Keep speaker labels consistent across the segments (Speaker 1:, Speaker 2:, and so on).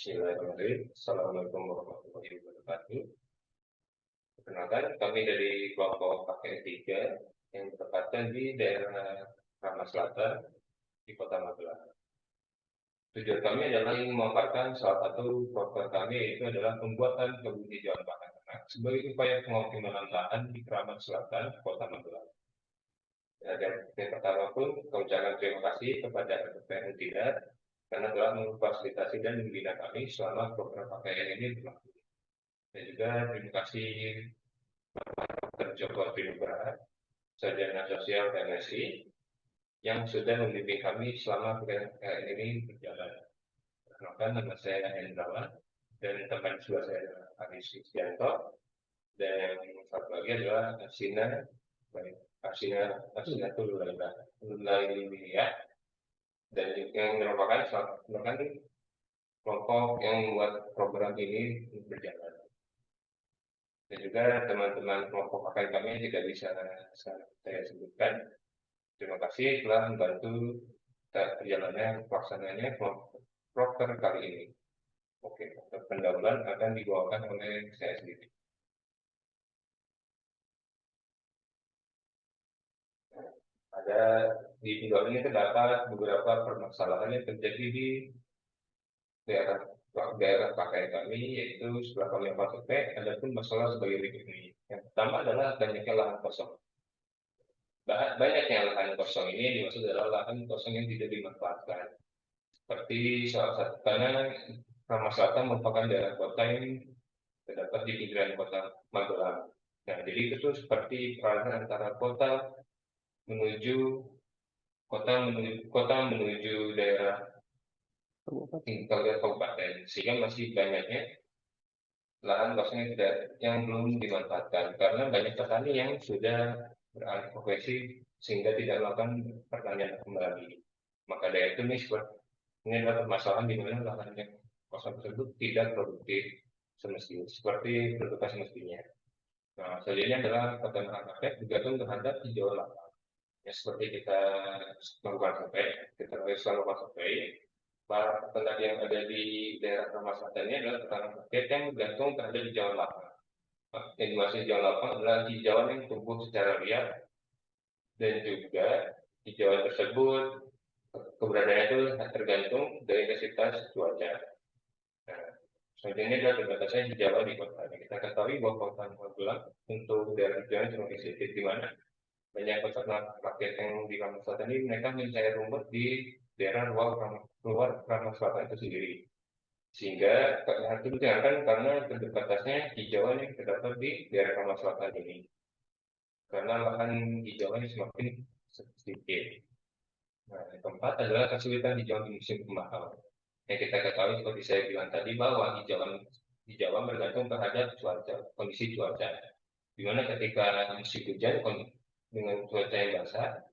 Speaker 1: Bismillahirrahmanirrahim. Assalamualaikum warahmatullahi wabarakatuh. Perkenalkan, kami dari kelompok KKN 3 yang bertempatan di daerah Kramat Selatan di Kota Magelang. Tujuan kami adalah ingin memaparkan salah satu program kami, yaitu adalah pembuatan kebun hijauan pakan ternak sebagai upaya pengoptimalan lahan di Kramat Selatan, Kota Magelang. Dan yang pertama pun, kami ucapkan terima kasih kepada KKN 3 karena telah memfasilitasi dan membina kami selama program KKN ini berlangsung. Dan juga terima kasih Dr. Joko Trinugraha, Sarjana Sosial PNSI, yang sudah membimbing kami selama KKN ini berjalan. Perkenalkan, nama saya Hendrawan, dan teman sebelah saya Aris Kristianto, dan yang satu lagi adalah Asina Tululailiya, dan yang merupakan kelompok yang membuat program ini berjalan. Dan juga teman-teman kelompok pakai kami tidak bisa saya sebutkan. Terima kasih telah membantu perjalanannya pelaksanaannya proker kali ini. Oke, pendahuluan akan dibawakan oleh saya sendiri. Ada di pendahuluan ini terdapat beberapa permasalahan yang terjadi di daerah pakai kami, yaitu setelah kami masuk ada pun masalah sebagai berikut ini. Yang pertama adalah banyaknya lahan kosong. Banyaknya lahan kosong ini dimaksud adalah lahan kosong yang tidak dimanfaatkan. Seperti salah satu, karena Kramat Selatan merupakan daerah kota yang terdapat di pinggiran kota Magelang. Nah, jadi itu seperti peralihan antara kota menuju daerah tinggal kabupaten, sehingga masih banyaknya lahan kosong yang belum dimanfaatkan karena banyak petani yang sudah beralih profesi sehingga tidak melakukan pertanian kembali. Maka dari itu ini adalah permasalahan di mana lahan yang kosong tersebut tidak produktif seperti produktif semestinya. Nah, selanjutnya adalah pertanian rakyat bergantung terhadap hijau lapang. Ya, seperti kita melakukan survei, para peternak yang ada di daerah Kramat Selatan ini adalah peternak rakyat yang bergantung terhadap hijauan lapang. Yang dimaksud hijauan lapang adalah hijauan yang tumbuh secara liar, dan juga hijauan tersebut keberadaannya itu tergantung dari intensitas cuaca. Nah, selanjutnya adalah terbatasnya hijauan di kota. Kita ketahui bahwa kota Magelang untuk daerah hijauan cuma sedikit, di mana banyak peternak rakyat yang di Kramat Selatan ini mereka mencari rumput di daerah luar Kramat Selatan itu sendiri, sehingga hal itu dikarenakan karena terbatasnya hijauan yang terdapat di daerah Kramat Selatan ini, karena lahan hijauan yang semakin sedikit. Nah, yang keempat adalah kesulitan hijauan di musim kemarau. Yang kita ketahui seperti saya bilang tadi bahwa hijauan bergantung terhadap kondisi cuaca. Di mana ketika musim hujan dengan cuaca yang basah,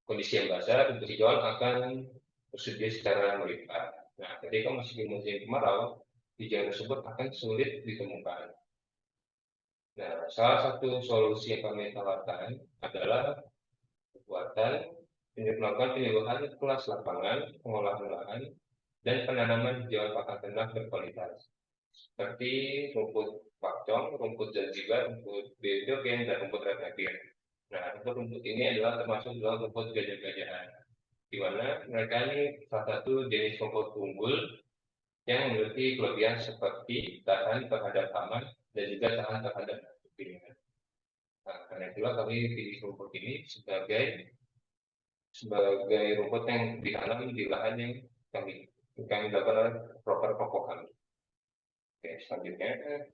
Speaker 1: kondisi yang basah, untuk hijauan akan tersedia secara melimpah. Nah, ketika masih di musim kemarau, hijauan tersebut akan sulit ditemukan. Nah, salah satu solusi yang kami tawarkan adalah melakukan penyuluhan kelas lapangan, pengolahan lahan, dan penanaman hijauan pakan ternak berkualitas, seperti rumput pakcong, rumput zanzibar, rumput bedogen, dan rumput renabir. Nah, rumput ini adalah termasuk dalam rumput gajah-gajahan, di mana mereka ini salah satu jenis rumput unggul yang memiliki kelebihan seperti tahan terhadap hama dan juga tahan terhadap kekeringan. Nah, karena itulah kami pilih rumput ini sebagai rumput yang ditanam di lahan yang kami lakukan proper pokok kami. Oke, selanjutnya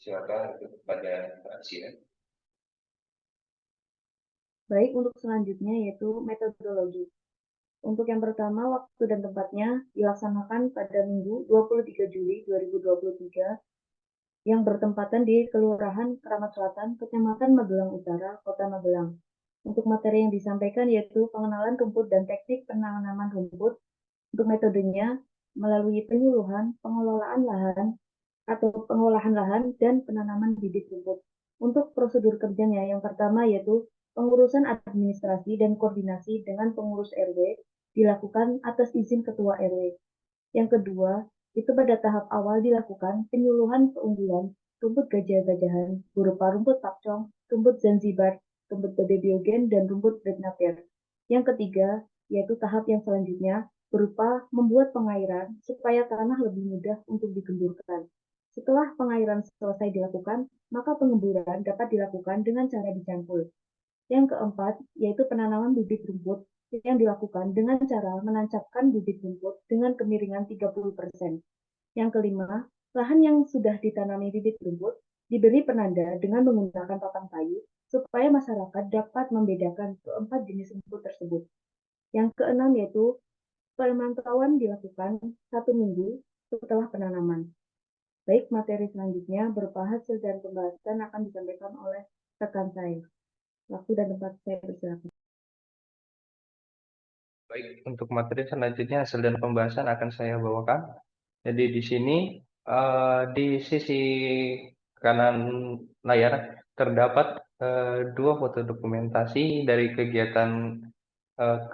Speaker 1: silakan kepada Mbak Sina.
Speaker 2: Baik, untuk selanjutnya yaitu metodologi. Untuk yang pertama, waktu dan tempatnya dilaksanakan pada Minggu 23 Juli 2023 yang bertempatan di Kelurahan Kramat Selatan, Kecamatan Magelang Utara, Kota Magelang. Untuk materi yang disampaikan yaitu pengenalan rumput dan teknik penanaman rumput. Untuk metodenya melalui penyuluhan, pengelolaan lahan atau pengolahan lahan dan penanaman bibit rumput. Untuk prosedur kerjanya yang pertama yaitu pengurusan administrasi dan koordinasi dengan pengurus RW dilakukan atas izin ketua RW. Yang kedua, itu pada tahap awal dilakukan penyuluhan keunggulan rumput gajah-gajahan berupa rumput pakcong, rumput Zanzibar, rumput baby biogen, dan rumput red napier. Yang ketiga, yaitu tahap yang selanjutnya, berupa membuat pengairan supaya tanah lebih mudah untuk digemburkan. Setelah pengairan selesai dilakukan, maka pengemburan dapat dilakukan dengan cara dicampur. Yang keempat, yaitu penanaman bibit rumput yang dilakukan dengan cara menancapkan bibit rumput dengan kemiringan 30%. Yang kelima, lahan yang sudah ditanami bibit rumput diberi penanda dengan menggunakan papan kayu supaya masyarakat dapat membedakan keempat jenis rumput tersebut. Yang keenam yaitu pemantauan dilakukan 1 minggu setelah penanaman. Baik, materi selanjutnya berupa hasil dan pembahasan akan disampaikan oleh rekan saya. Waktu dan tempat saya persilakan.
Speaker 3: Baik, untuk materi selanjutnya hasil dan pembahasan akan saya bawakan. Jadi di sini di sisi kanan layar terdapat dua foto dokumentasi dari kegiatan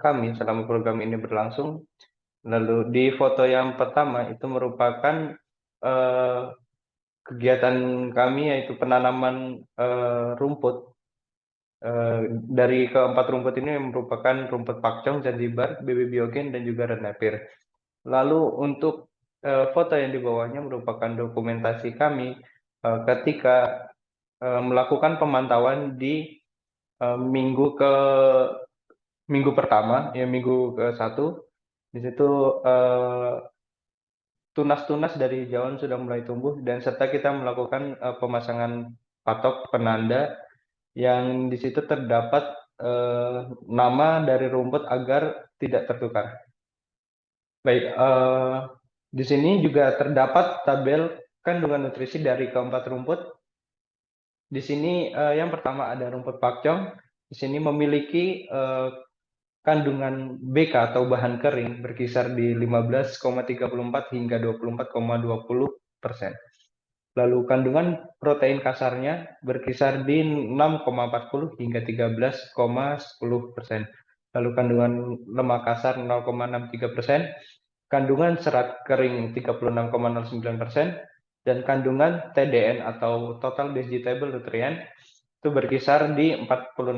Speaker 3: kami selama program ini berlangsung. Lalu di foto yang pertama itu merupakan kegiatan kami yaitu penanaman rumput. Dari keempat rumput ini merupakan rumput pakcong, Zanzibar, baby biogen, dan juga red napier. Lalu untuk foto yang di bawahnya merupakan dokumentasi kami ketika melakukan pemantauan di minggu pertama, ya minggu ke-1. Di situ tunas-tunas dari hijauan sudah mulai tumbuh dan serta kita melakukan pemasangan patok penanda yang di situ terdapat nama dari rumput agar tidak tertukar. Baik, di sini juga terdapat tabel kandungan nutrisi dari keempat rumput. Di sini yang pertama ada rumput pakcong. Di sini memiliki kandungan BK atau bahan kering berkisar di 15,34 hingga 24,20%. Lalu kandungan protein kasarnya berkisar di 6,40 hingga 13,10%. Lalu kandungan lemak kasar 0,63%, kandungan serat kering 36,09%, dan kandungan TDN atau total vegetable nutrient itu berkisar di 46,50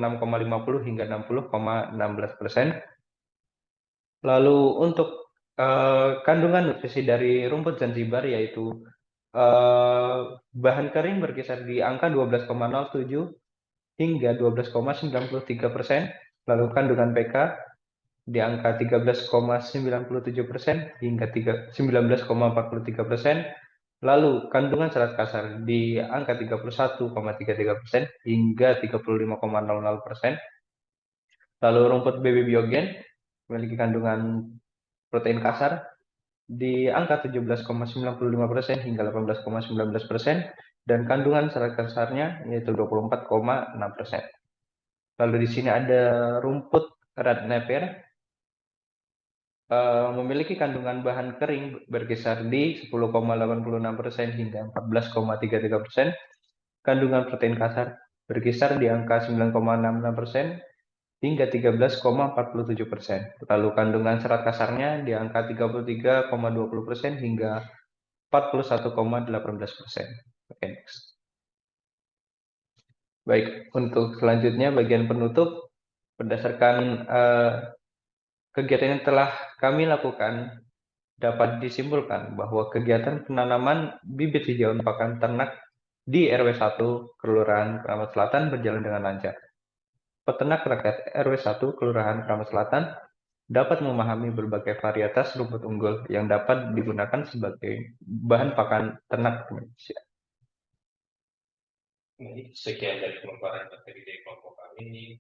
Speaker 3: hingga 60,16%. Lalu untuk kandungan nutrisi dari rumput Zanzibar yaitu bahan kering berkisar di angka 12,07 hingga 12,93%. Lalu kandungan PK di angka 13,97% hingga 19,43%. Lalu kandungan serat kasar di angka 31,33% hingga 35,00%. Lalu rumput baby biogen memiliki kandungan protein kasar di angka 17,95% hingga 18,19%, dan kandungan serat kasarnya yaitu 24,6%. Lalu di sini ada rumput red napier memiliki kandungan bahan kering berkisar di 10,86% hingga 14,33%, kandungan protein kasar berkisar di angka 9,66% hingga 13,47%. Lalu kandungan serat kasarnya di angka 33,20% hingga 41,18%. Oke, next. Baik, untuk selanjutnya bagian penutup, berdasarkan kegiatan yang telah kami lakukan, dapat disimpulkan bahwa kegiatan penanaman bibit hijauan pakan ternak di RW 1 Kelurahan Kramat Selatan berjalan dengan lancar. Peternak rakyat RW 1 Kelurahan Kramat Selatan dapat memahami berbagai varietas rumput unggul yang dapat digunakan sebagai bahan pakan ternak Indonesia.
Speaker 1: Sekian dari pemaparan materi dari kelompok kami.